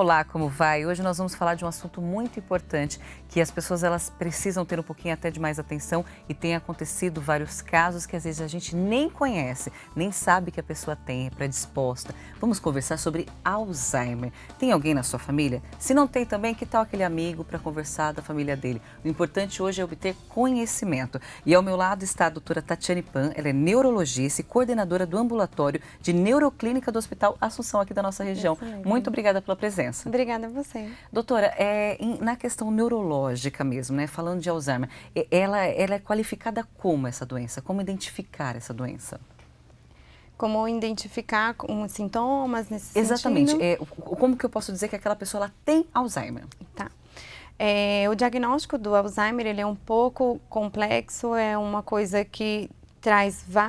Olá, como vai? Hoje nós vamos falar de um assunto muito importante, que as pessoas elas precisam ter um pouquinho até de mais atenção e tem acontecido vários casos que às vezes a gente nem conhece, nem sabe que a pessoa tem, é predisposta. Vamos conversar sobre Alzheimer. Tem alguém na sua família? Se não tem também, que tal aquele amigo para conversar da família dele? O importante hoje é obter conhecimento. E ao meu lado está a doutora Tatiane Pan, ela é neurologista e coordenadora do ambulatório de neuroclínica do Hospital Assunção aqui da nossa região. Muito obrigada pela presença. Obrigada a você. Doutora, na questão neurológica mesmo, né, falando de Alzheimer, ela é qualificada como essa doença? Como identificar essa doença? Como identificar os sintomas nesse Exatamente. sentido? Como que eu posso dizer que aquela pessoa ela tem Alzheimer? Tá. O diagnóstico do Alzheimer ele é um pouco complexo, é uma coisa que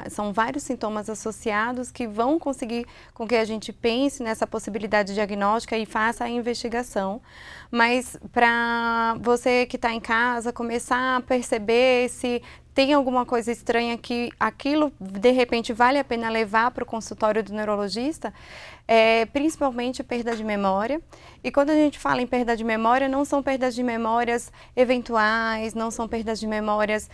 são vários sintomas associados que vão conseguir com que a gente pense nessa possibilidade diagnóstica e faça a investigação. Mas para você que está em casa começar a perceber se tem alguma coisa estranha que aquilo de repente vale a pena levar para o consultório do neurologista, principalmente perda de memória. E quando a gente fala em perda de memória, não são perdas de memórias eventuais, não são perdas de memórias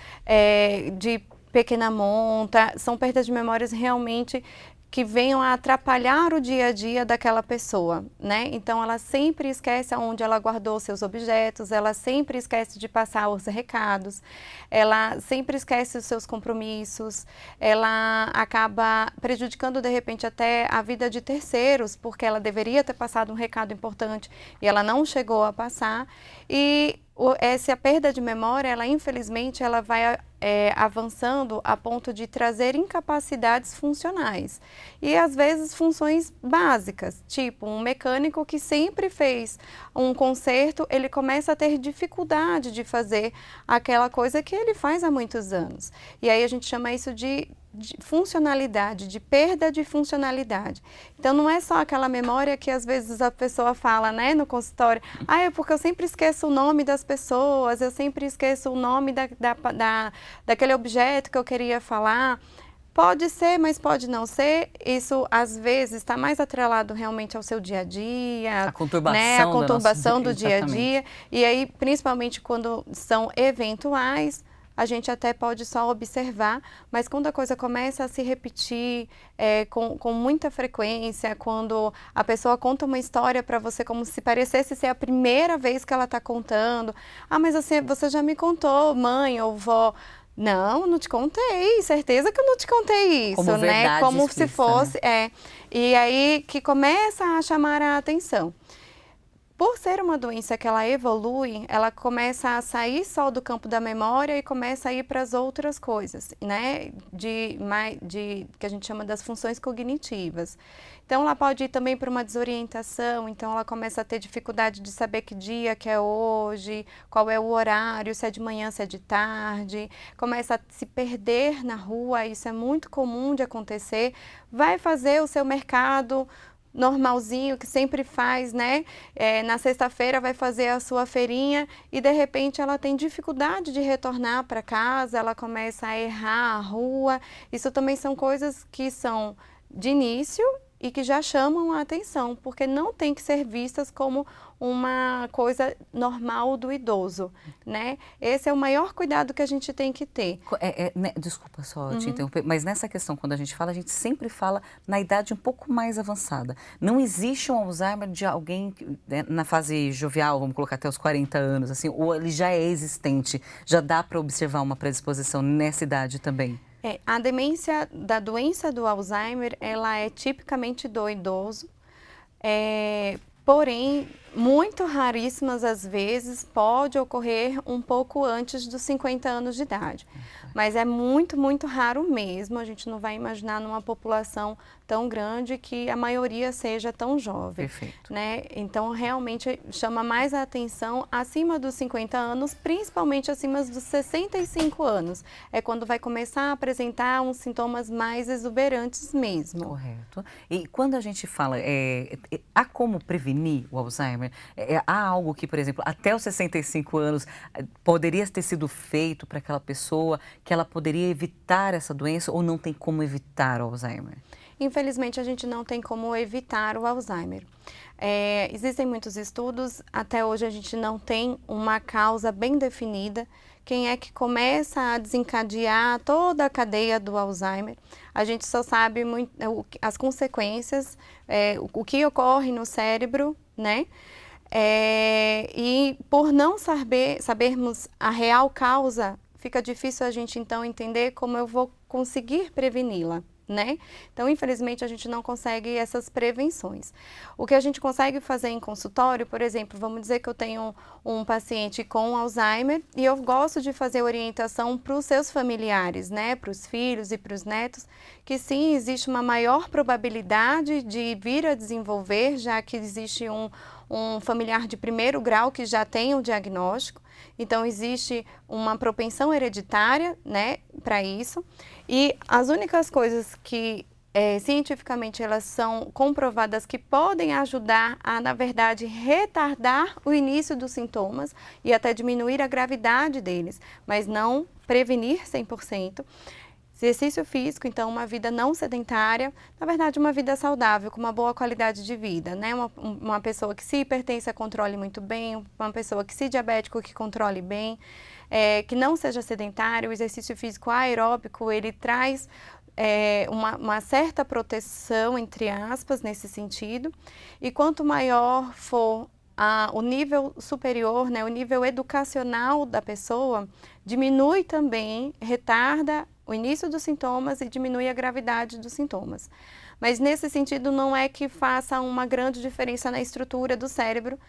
de pequena monta, são perdas de memórias realmente que venham a atrapalhar o dia a dia daquela pessoa, né? Então, ela sempre esquece aonde ela guardou seus objetos, ela sempre esquece de passar os recados, ela sempre esquece os seus compromissos, ela acaba prejudicando, de repente, até a vida de terceiros, porque ela deveria ter passado um recado importante e ela não chegou a passar. E essa perda de memória, ela infelizmente, ela vai avançando a ponto de trazer incapacidades funcionais. E às vezes funções básicas, tipo um mecânico que sempre fez um conserto, ele começa a ter dificuldade de fazer aquela coisa que ele faz há muitos anos. E aí a gente chama isso de funcionalidade, de perda de funcionalidade. Então não é só aquela memória que às vezes a pessoa fala, né, no consultório, é porque eu sempre esqueço o nome das pessoas, eu sempre esqueço o nome daquele objeto que eu queria falar. Pode ser, mas pode não ser. Isso, às vezes, está mais atrelado realmente ao seu dia a dia. A conturbação, né? A conturbação do dia a exatamente. dia. E aí, principalmente quando são eventuais, a gente até pode só observar, mas quando a coisa começa a se repetir com muita frequência, quando a pessoa conta uma história para você como se parecesse ser a primeira vez que ela está contando. Mas assim, você já me contou, mãe ou vó. Não te contei, certeza que eu não te contei isso, como né? Como explícita, se fosse, né? E aí que começa a chamar a atenção. Por ser uma doença que ela evolui, ela começa a sair só do campo da memória e começa a ir para as outras coisas, né? Que a gente chama das funções cognitivas. Então, ela pode ir também para uma desorientação, então ela começa a ter dificuldade de saber que dia que é hoje, qual é o horário, se é de manhã, se é de tarde, começa a se perder na rua, isso é muito comum de acontecer, vai fazer o seu mercado normalzinho, que sempre faz, né? Na sexta-feira vai fazer a sua feirinha e de repente ela tem dificuldade de retornar para casa, ela começa a errar a rua. Isso também são coisas que são de início e que já chamam a atenção, porque não tem que ser vistas como uma coisa normal do idoso, né? Esse é o maior cuidado que a gente tem que ter. Desculpa só te interromper, mas nessa questão, quando a gente sempre fala na idade um pouco mais avançada. Não existe um Alzheimer de alguém na fase jovial, vamos colocar até os 40 anos, assim, ou ele já é existente, já dá para observar uma predisposição nessa idade também? A demência da doença do Alzheimer, ela é tipicamente do idoso, porém, muito raríssimas às vezes, pode ocorrer um pouco antes dos 50 anos de idade. Mas é muito, muito raro mesmo, a gente não vai imaginar numa população tão grande que a maioria seja tão jovem. Perfeito. Né? Então, realmente chama mais a atenção acima dos 50 anos, principalmente acima dos 65 anos. É quando vai começar a apresentar uns sintomas mais exuberantes mesmo. Correto. E quando a gente fala, há como prevenir o Alzheimer? Alzheimer? Há algo que, por exemplo, até os 65 anos poderia ter sido feito para aquela pessoa, que ela poderia evitar essa doença ou não tem como evitar o Alzheimer? Infelizmente, a gente não tem como evitar o Alzheimer. Existem muitos estudos, até hoje a gente não tem uma causa bem definida. Quem é que começa a desencadear toda a cadeia do Alzheimer? A gente só sabe as consequências, o que ocorre no cérebro, né? E por não sabermos a real causa, fica difícil a gente então entender como eu vou conseguir preveni-la, né? Então, infelizmente, a gente não consegue essas prevenções. O que a gente consegue fazer em consultório, por exemplo, vamos dizer que eu tenho um paciente com Alzheimer e eu gosto de fazer orientação para os seus familiares, né? Para os filhos e para os netos, que sim, existe uma maior probabilidade de vir a desenvolver, já que existe um familiar de primeiro grau que já tem o diagnóstico. Então, existe uma propensão hereditária, né, para isso. E as únicas coisas que cientificamente elas são comprovadas que podem ajudar a, na verdade, retardar o início dos sintomas e até diminuir a gravidade deles, mas não prevenir 100%. Exercício físico, então uma vida não sedentária, na verdade uma vida saudável, com uma boa qualidade de vida, né? Uma pessoa que se hipertensa controle muito bem, uma pessoa que se diabético que controle bem, que não seja sedentário. O exercício físico aeróbico, ele traz uma certa proteção, entre aspas, nesse sentido, e quanto maior for o nível superior, né, o nível educacional da pessoa, diminui também, retarda o início dos sintomas e diminui a gravidade dos sintomas. Mas nesse sentido não é que faça uma grande diferença na estrutura do cérebro.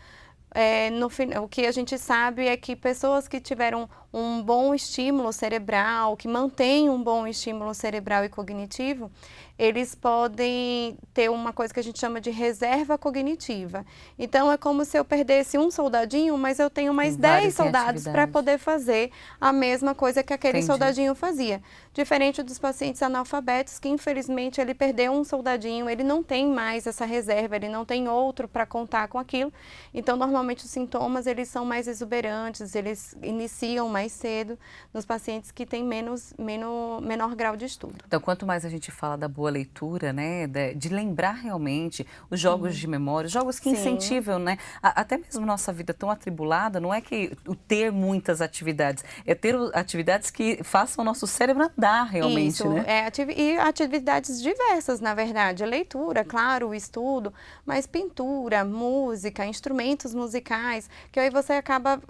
O que a gente sabe é que pessoas que tiveram um bom estímulo cerebral, que mantêm um bom estímulo cerebral e cognitivo, eles podem ter uma coisa que a gente chama de reserva cognitiva. Então, é como se eu perdesse um soldadinho, mas eu tenho mais 10 soldados para poder fazer a mesma coisa que aquele soldadinho fazia. Diferente dos pacientes analfabetos, que infelizmente ele perdeu um soldadinho, ele não tem mais essa reserva, ele não tem outro para contar com aquilo. Então, normalmente os sintomas eles são mais exuberantes, eles iniciam mais cedo nos pacientes que têm menor grau de estudo. Então, quanto mais a gente fala da boa leitura, né, de lembrar realmente os jogos de memória, os jogos que incentivam, né, até mesmo nossa vida tão atribulada, não é que o ter muitas atividades, é ter atividades que façam o nosso cérebro andar realmente, isso, né? E atividades diversas, na verdade, a leitura, claro, o estudo, mas pintura, música, instrumentos musicais, que aí você acaba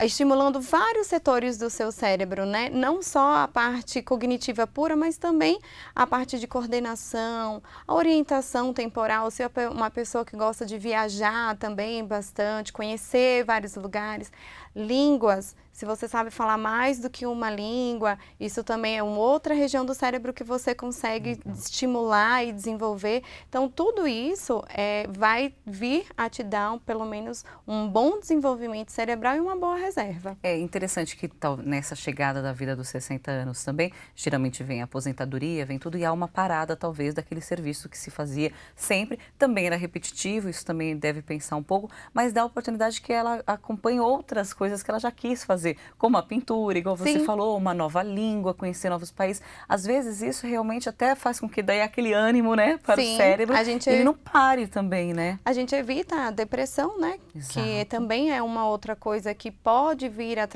estimulando vários setores do seu cérebro, né? Não só a parte cognitiva pura, mas também a parte de coordenação, a orientação temporal. Se é uma pessoa que gosta de viajar também bastante, conhecer vários lugares, línguas. Se você sabe falar mais do que uma língua, isso também é uma outra região do cérebro que você consegue estimular e desenvolver. Então, tudo isso vai vir a te dar, pelo menos, um bom desenvolvimento cerebral e uma boa reserva. É interessante que nessa chegada da vida dos 60 anos também, geralmente vem a aposentadoria, vem tudo, e há uma parada, talvez, daquele serviço que se fazia sempre. Também era repetitivo, isso também deve pensar um pouco, mas dá a oportunidade que ela acompanhe outras coisas que ela já quis fazer, como a pintura, igual você falou, uma nova língua, conhecer novos países. Às vezes isso realmente até faz com que daí aquele ânimo, né, para o cérebro, ele não pare também, né? A gente evita a depressão, né? Exato. Que também é uma outra coisa que pode vir a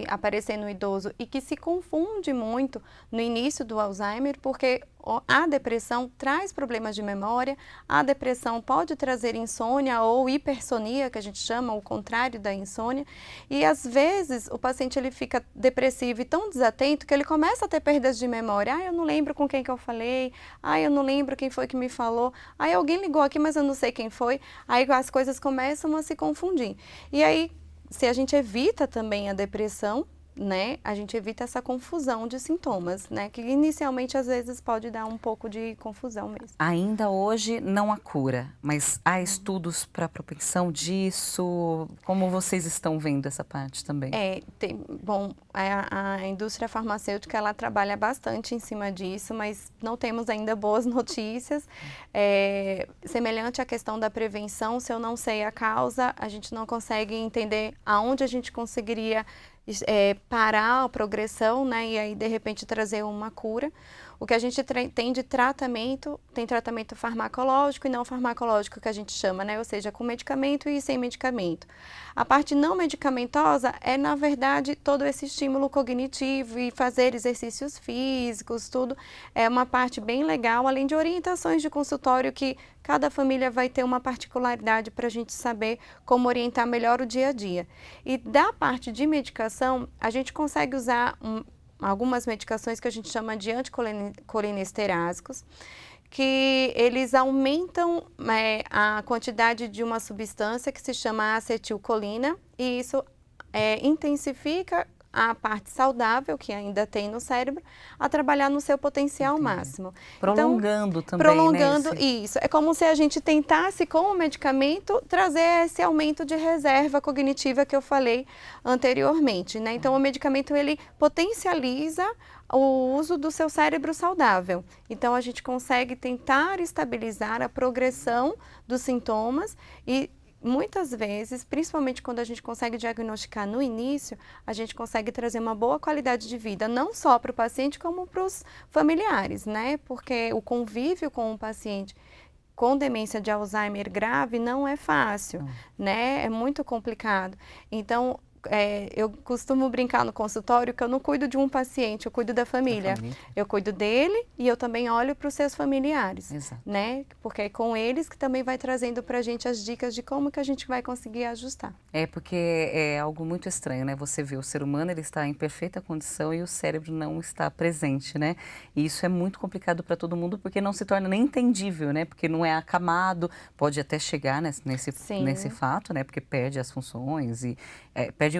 aparecer no idoso e que se confunde muito no início do Alzheimer, porque a depressão traz problemas de memória, a depressão pode trazer insônia ou hipersonia, que a gente chama, o contrário da insônia, e às vezes o paciente ele fica depressivo e tão desatento que ele começa a ter perdas de memória. Eu não lembro com quem que eu falei, eu não lembro quem foi que me falou, alguém ligou aqui, mas eu não sei quem foi, aí as coisas começam a se confundir. E aí, se a gente evita também a depressão, né, a gente evita essa confusão de sintomas, né, que inicialmente às vezes pode dar um pouco de confusão mesmo. Ainda hoje não há cura, mas há estudos para propensão disso? Como vocês estão vendo essa parte também? Bom, a indústria farmacêutica ela trabalha bastante em cima disso, mas não temos ainda boas notícias. Semelhante à questão da prevenção, se eu não sei a causa, a gente não consegue entender aonde a gente conseguiria parar a progressão, né, e aí de repente trazer uma cura. O que a gente tem de tratamento, tem tratamento farmacológico e não farmacológico que a gente chama, né, ou seja, com medicamento e sem medicamento. A parte não medicamentosa é, na verdade, todo esse estímulo cognitivo e fazer exercícios físicos, tudo. É uma parte bem legal, além de orientações de consultório que cada família vai ter uma particularidade para a gente saber como orientar melhor o dia a dia. E da parte de medicação, a gente consegue usar algumas medicações que a gente chama de anticolinestéricos, que eles aumentam a quantidade de uma substância que se chama acetilcolina e isso intensifica a parte saudável que ainda tem no cérebro a trabalhar no seu potencial máximo. Prolongando então, também, prolongando, né? Isso. É como se a gente tentasse, com o medicamento, trazer esse aumento de reserva cognitiva que eu falei anteriormente, né? Então, o medicamento, ele potencializa o uso do seu cérebro saudável. Então, a gente consegue tentar estabilizar a progressão dos sintomas e muitas vezes, principalmente quando a gente consegue diagnosticar no início, a gente consegue trazer uma boa qualidade de vida, não só para o paciente, como para os familiares, né? Porque o convívio com o paciente com demência de Alzheimer grave não é fácil, né? É muito complicado. Então, eu costumo brincar no consultório que eu não cuido de um paciente, eu cuido da família. Eu cuido dele e eu também olho para os seus familiares, né? Porque é com eles que também vai trazendo para a gente as dicas de como que a gente vai conseguir ajustar. Porque é algo muito estranho, né? Você vê o ser humano, ele está em perfeita condição e o cérebro não está presente, né? E isso é muito complicado para todo mundo porque não se torna nem entendível, né? Porque não é acamado, pode até chegar nesse fato, né? Porque perde as funções e perde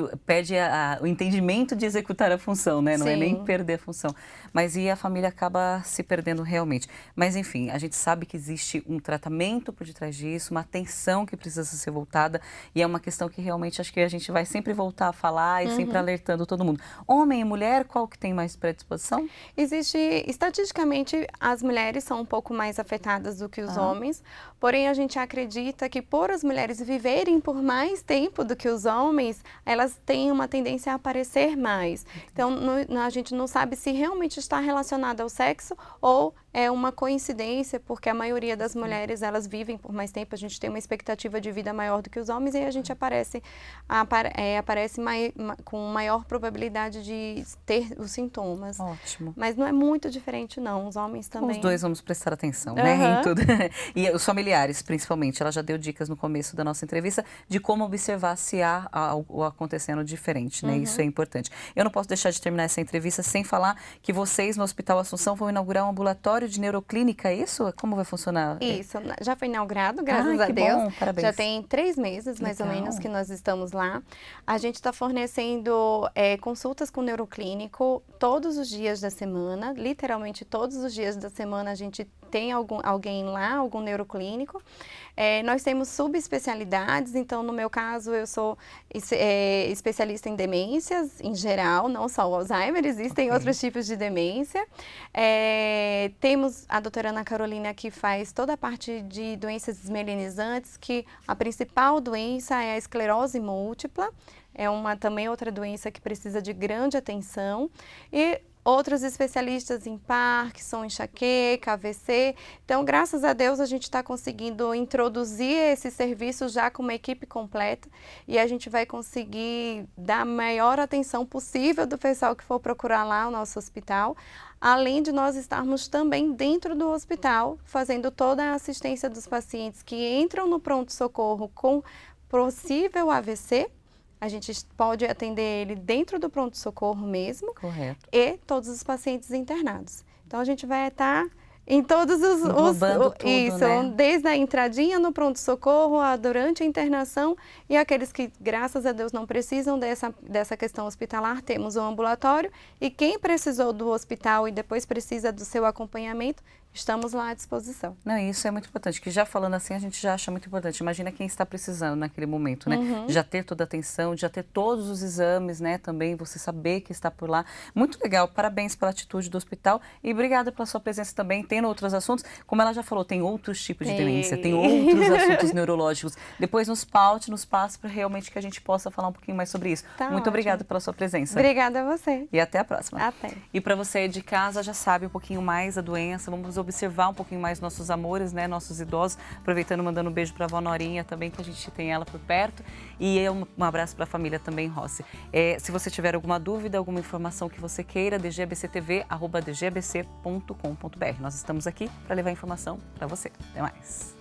o entendimento de executar a função, né? Não é nem perder a função. Mas a família acaba se perdendo realmente. Mas enfim, a gente sabe que existe um tratamento por detrás disso, uma atenção que precisa ser voltada e é uma questão que realmente acho que a gente vai sempre voltar a falar e sempre alertando todo mundo. Homem e mulher, qual que tem mais predisposição? Estatisticamente, as mulheres são um pouco mais afetadas do que os homens, porém a gente acredita que por as mulheres viverem por mais tempo do que os homens, elas têm uma tendência a aparecer mais. Então, a gente não sabe se realmente está relacionado ao sexo ou é uma coincidência, porque a maioria das mulheres, elas vivem por mais tempo, a gente tem uma expectativa de vida maior do que os homens e a gente aparece com maior probabilidade de ter os sintomas. Ótimo. Mas não é muito diferente, não. Os homens também. Os dois vamos prestar atenção, né? Em tudo. E os familiares, principalmente. Ela já deu dicas no começo da nossa entrevista de como observar se há algo acontecendo diferente, né? Isso é importante. Eu não posso deixar de terminar essa entrevista sem falar que vocês, no Hospital Assunção, vão inaugurar um ambulatório de neuroclínica, é isso? Como vai funcionar? Isso, já foi inaugurado, graças a Deus. Bom, parabéns. Já tem 3 meses, mais ou menos, que nós estamos lá. A gente está fornecendo consultas com neuroclínico todos os dias da semana, literalmente todos os dias da semana a gente tem alguém lá, algum neuroclínico. Nós temos subespecialidades, então no meu caso eu sou especialista em demências em geral, não só o Alzheimer, existem outros tipos de demência. Temos a doutora Ana Carolina que faz toda a parte de doenças desmielinizantes, que a principal doença é a esclerose múltipla, é também outra doença que precisa de grande atenção. E outros especialistas em Parkinson, enxaqueca, AVC. Então, graças a Deus, a gente está conseguindo introduzir esses serviços já com uma equipe completa e a gente vai conseguir dar a maior atenção possível do pessoal que for procurar lá o nosso hospital, além de nós estarmos também dentro do hospital, fazendo toda a assistência dos pacientes que entram no pronto-socorro com possível AVC. A gente pode atender ele dentro do pronto-socorro mesmo. Correto. E todos os pacientes internados. Então, a gente vai estar Em todos Englobando tudo, isso, né? desde a entradinha no pronto-socorro, durante a internação e aqueles que, graças a Deus, não precisam dessa questão hospitalar, temos um ambulatório e quem precisou do hospital e depois precisa do seu acompanhamento, estamos lá à disposição. Não, isso é muito importante, que já falando assim a gente já acha muito importante. Imagina quem está precisando naquele momento, né? Já ter toda a atenção, já ter todos os exames, né? Também você saber que está por lá. Muito legal, parabéns pela atitude do hospital e obrigada pela sua presença também. Tendo outros assuntos, como ela já falou, tem outros tipos de demência, tem outros assuntos neurológicos. Depois nos passe para realmente que a gente possa falar um pouquinho mais sobre isso. Tá muito ótimo. obrigada pela sua presença. Obrigada a você. E até a próxima. Até. E para você de casa, já sabe um pouquinho mais da doença, vamos observar um pouquinho mais nossos amores, né, nossos idosos, aproveitando, mandando um beijo para a avó Norinha também, que a gente tem ela por perto, e um abraço para a família também, Rossi. Se você tiver alguma dúvida, alguma informação que você queira, dgbctv@dgbc.com.br. Nós estamos aqui para levar informação para você. Até mais.